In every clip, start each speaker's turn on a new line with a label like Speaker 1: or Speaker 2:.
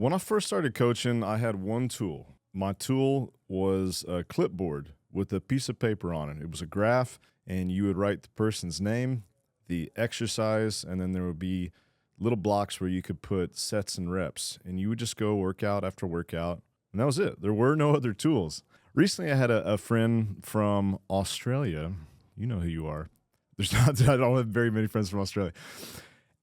Speaker 1: When I first started coaching, I had one tool. My tool was a clipboard with a piece of paper on it. It was a graph, and you would write the person's name, the exercise, and then there would be little blocks where you could put sets and reps, and you would just go workout after workout, and that was it. There were no other tools. Recently, I had a friend from Australia. You know who you are. I don't have very many friends from Australia.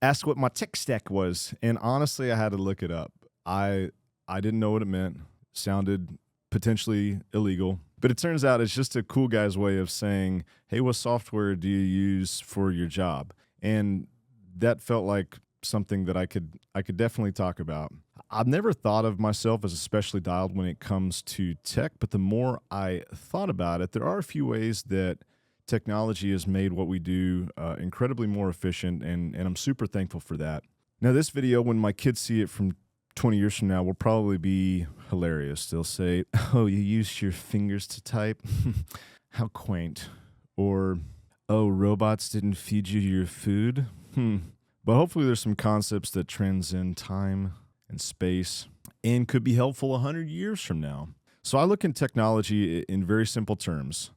Speaker 1: Asked what my tech stack was, and honestly, I had to look it up. I didn't know what it meant. Sounded potentially illegal, but it turns out it's just a cool guy's way of saying, "Hey, what software do you use for your job?" And that felt like something that I could definitely talk about. I've never thought of myself as especially dialed when it comes to tech, but the more I thought about it, there are a few ways that technology has made what we do incredibly more efficient, and I'm super thankful for that. Now, this video, when my kids see it from 20 years from now, will probably be hilarious. They'll say, "Oh, you used your fingers to type? How quaint." Or, "Oh, robots didn't feed you your food?" But hopefully there's some concepts that transcend time and space and could be helpful 100 years from now. So I look in technology in very simple terms.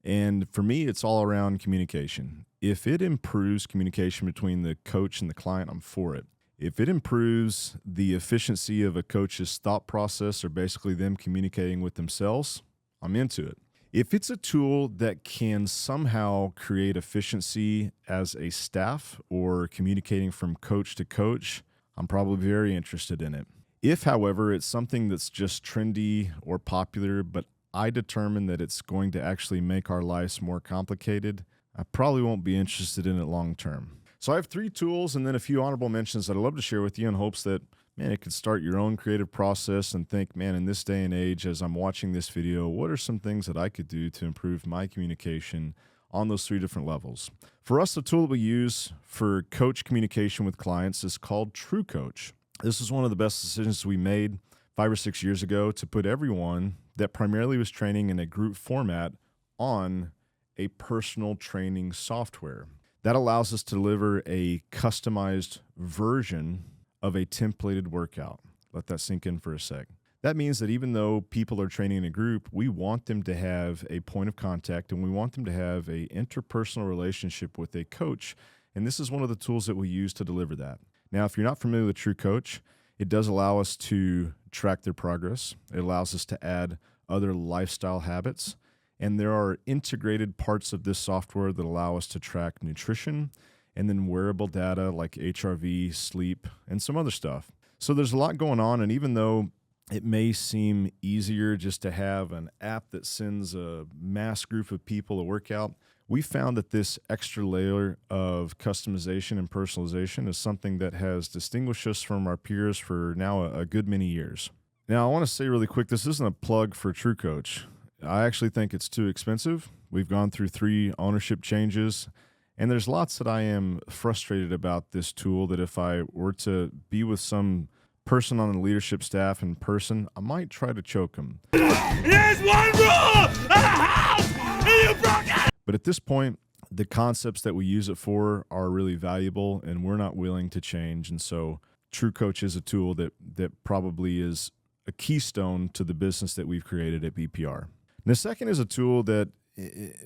Speaker 1: And for me, it's all around communication. If it improves communication between the coach and the client, I'm for it. If it improves the efficiency of a coach's thought process, or basically them communicating with themselves, I'm into it. If it's a tool that can somehow create efficiency as a staff or communicating from coach to coach, I'm probably very interested in it. If, however, it's something that's just trendy or popular, but I determine that it's going to actually make our lives more complicated, I probably won't be interested in it long term. So I have 3 tools and then a few honorable mentions that I'd love to share with you in hopes that, man, it could start your own creative process and think, man, in this day and age, as I'm watching this video, what are some things that I could do to improve my communication on those 3 different levels? For us, the tool that we use for coach communication with clients is called TrueCoach. This is one of the best decisions we made 5 or 6 years ago to put everyone that primarily was training in a group format on a personal training software. That allows us to deliver a customized version of a templated workout. Let that sink in for a sec. That means that even though people are training in a group, we want them to have a point of contact and we want them to have an interpersonal relationship with a coach. And this is one of the tools that we use to deliver that. Now, if you're not familiar with TrueCoach, it does allow us to track their progress. It allows us to add other lifestyle habits. And there are integrated parts of this software that allow us to track nutrition and then wearable data like HRV, sleep, and some other stuff. So there's a lot going on. And even though it may seem easier just to have an app that sends a mass group of people a workout, we found that this extra layer of customization and personalization is something that has distinguished us from our peers for now a good many years. Now, I want to say really quick, this isn't a plug for TrueCoach. I actually think it's too expensive. We've gone through 3 ownership changes, and there's lots that I am frustrated about this tool that if I were to be with some person on the leadership staff in person, I might try to choke them.
Speaker 2: There's one rule of the house, and you broke it!
Speaker 1: But at this point, the concepts that we use it for are really valuable, and we're not willing to change. And so TrueCoach is a tool that probably is a keystone to the business that we've created at BPR. And the second is a tool that,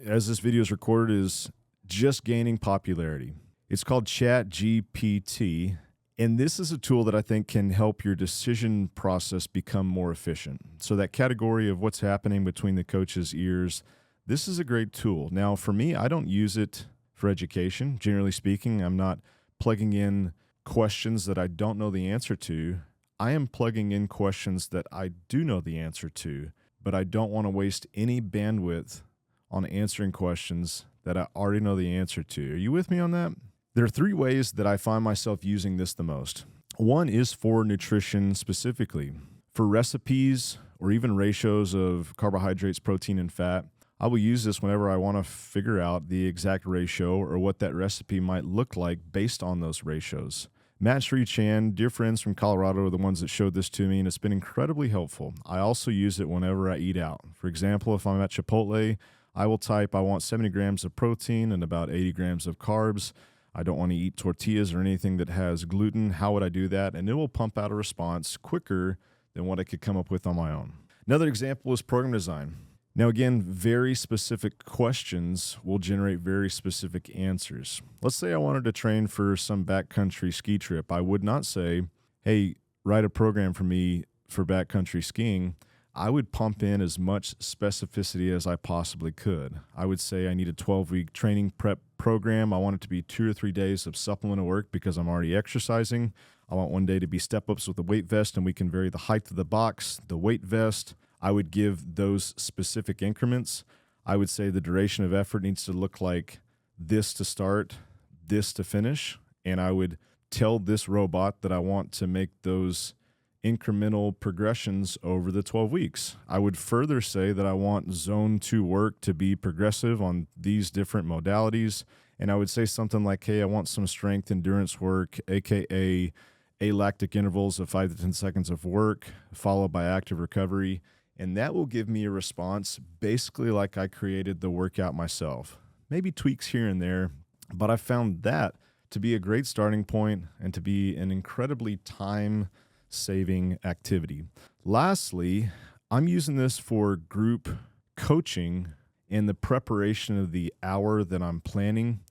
Speaker 1: as this video is recorded, is just gaining popularity. It's called ChatGPT, and this is a tool that I think can help your decision process become more efficient. So that category of what's happening between the coach's ears, this is a great tool. Now, for me, I don't use it for education. Generally speaking, I'm not plugging in questions that I don't know the answer to. I am plugging in questions that I do know the answer to, but I don't want to waste any bandwidth on answering questions that I already know the answer to. Are you with me on that? There are 3 ways that I find myself using this the most. One is for nutrition specifically. For recipes or even ratios of carbohydrates, protein, and fat, I will use this whenever I want to figure out the exact ratio or what that recipe might look like based on those ratios. Matt Sri Chan, dear friends from Colorado, are the ones that showed this to me, and it's been incredibly helpful. I also use it whenever I eat out. For example, if I'm at Chipotle, I will type, I want 70 grams of protein and about 80 grams of carbs. I don't want to eat tortillas or anything that has gluten. How would I do that? And it will pump out a response quicker than what I could come up with on my own. Another example is program design. Now, again, very specific questions will generate very specific answers. Let's say I wanted to train for some backcountry ski trip. I would not say, hey, write a program for me for backcountry skiing. I would pump in as much specificity as I possibly could. I would say I need a 12-week training prep program. I want it to be 2 or 3 days of supplemental work because I'm already exercising. I want one day to be step-ups with a weight vest, and we can vary the height of the box, the weight vest. I would give those specific increments. I would say the duration of effort needs to look like this to start, this to finish, and I would tell this robot that I want to make those incremental progressions over the 12 weeks. I would further say that I want zone 2 work to be progressive on these different modalities. And I would say something like, hey, I want some strength endurance work, AKA alactic intervals of 5 to 10 seconds of work, followed by active recovery. And that will give me a response basically like I created the workout myself. Maybe tweaks here and there, but I found that to be a great starting point and to be an incredibly time-saving activity. Lastly, I'm using this for group coaching and the preparation of the hour that I'm planning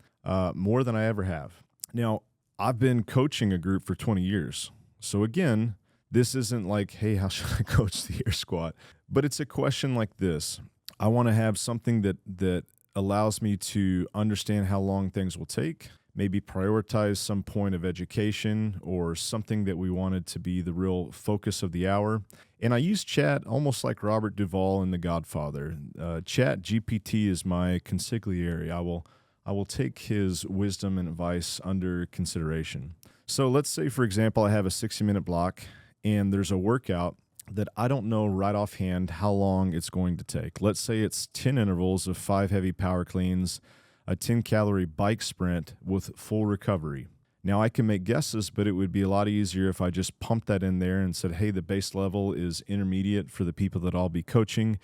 Speaker 1: more than I ever have. Now, I've been coaching a group for 20 years. So again, this isn't like, hey, how should I coach the air squat? But it's a question like this. I want to have something that allows me to understand how long things will take, maybe prioritize some point of education or something that we wanted to be the real focus of the hour. And I use chat almost like Robert Duvall in The Godfather. ChatGPT is my consigliere. I will take his wisdom and advice under consideration. So let's say, for example, I have a 60-minute block and there's a workout that I don't know right offhand how long it's going to take. Let's say it's 10 intervals of 5 heavy power cleans, a 10-calorie bike sprint with full recovery. Now, I can make guesses, but it would be a lot easier if I just pumped that in there and said, hey, the base level is intermediate for the people that I'll be coaching,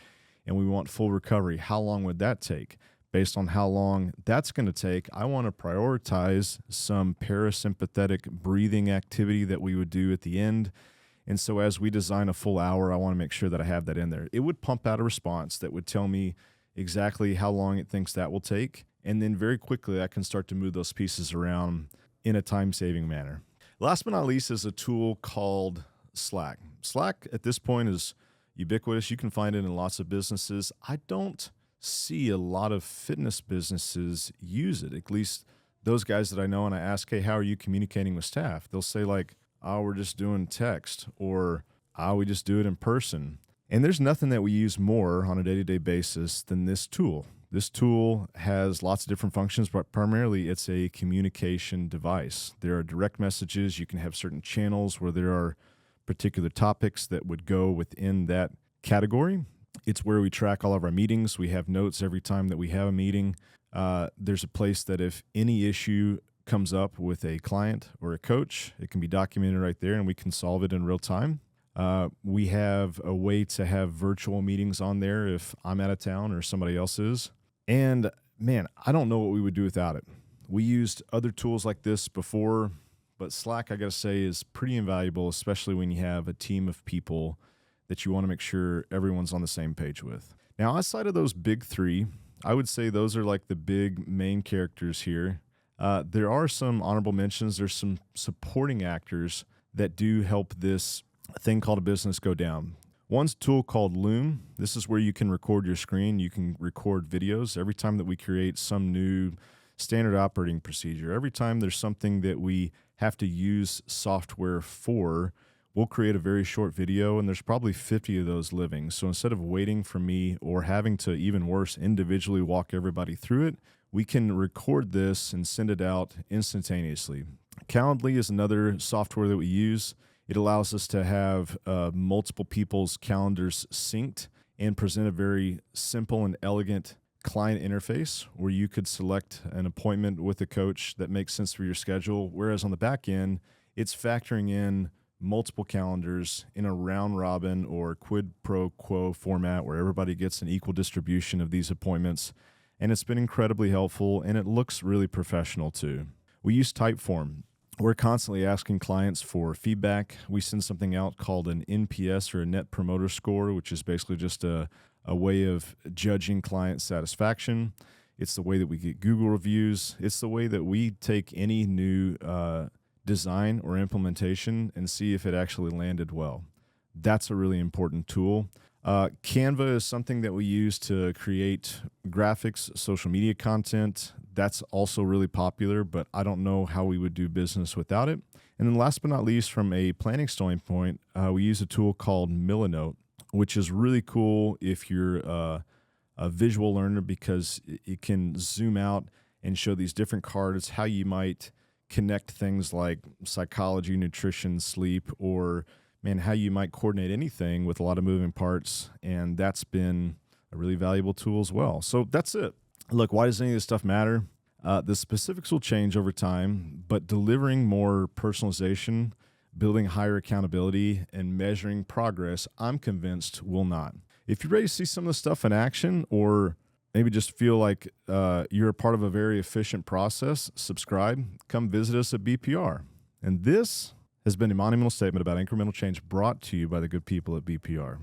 Speaker 1: and we want full recovery. How long would that take? Based on how long that's going to take, I want to prioritize some parasympathetic breathing activity that we would do at the end. And so as we design a full hour, I want to make sure that I have that in there. It would pump out a response that would tell me exactly how long it thinks that will take. And then very quickly, I can start to move those pieces around in a time-saving manner. Last but not least is a tool called Slack. Slack at this point is ubiquitous. You can find it in lots of businesses. I don't see a lot of fitness businesses use it, at least those guys that I know, and I ask, hey, how are you communicating with staff? They'll say like, oh, we're just doing text, or oh, we just do it in person. And there's nothing that we use more on a day-to-day basis than this tool. This tool has lots of different functions, but primarily it's a communication device. There are direct messages. You can have certain channels where there are particular topics that would go within that category. It's where we track all of our meetings. We have notes every time that we have a meeting. There's a place that if any issue comes up with a client or a coach, it can be documented right there and we can solve it in real time. We have a way to have virtual meetings on there if I'm out of town or somebody else is. And man, I don't know what we would do without it. We used other tools like this before, but Slack, I got to say, is pretty invaluable, especially when you have a team of people that you want to make sure everyone's on the same page with. Now, outside of those big three, I would say those are like the big main characters here. There are some honorable mentions. There's some supporting actors that do help this thing called a business go down. One's a tool called Loom. This is where you can record your screen. You can record videos. Every time that we create some new standard operating procedure, every time there's something that we have to use software for, we'll create a very short video, and there's probably 50 of those living. So instead of waiting for me or having to, even worse, individually walk everybody through it, we can record this and send it out instantaneously. Calendly is another software that we use. It allows us to have multiple people's calendars synced and present a very simple and elegant client interface where you could select an appointment with a coach that makes sense for your schedule, whereas on the back end, it's factoring in multiple calendars in a round robin or quid pro quo format where everybody gets an equal distribution of these appointments. And it's been incredibly helpful, and it looks really professional too. We use Typeform. We're constantly asking clients for feedback. We send something out called an NPS, or a Net Promoter Score, which is basically just a way of judging client satisfaction. It's the way that we get Google reviews. It's the way that we take any new design or implementation and see if it actually landed well. That's a really important tool. Canva is something that we use to create graphics, social media content. That's also really popular, but I don't know how we would do business without it. And then last but not least, from a planning standpoint, we use a tool called Milanote, which is really cool if you're a visual learner, because it can zoom out and show these different cards, how you might connect things like psychology, nutrition, sleep, or how you might coordinate anything with a lot of moving parts. And that's been a really valuable tool as well. So that's it. Look, why does any of this stuff matter? The specifics will change over time, but delivering more personalization, building higher accountability, and measuring progress, I'm convinced will not. If you're ready to see some of the stuff in action, or maybe just feel like you're a part of a very efficient process, subscribe. Come visit us at BPR. And this has been a monumental statement about incremental change, brought to you by the good people at BPR.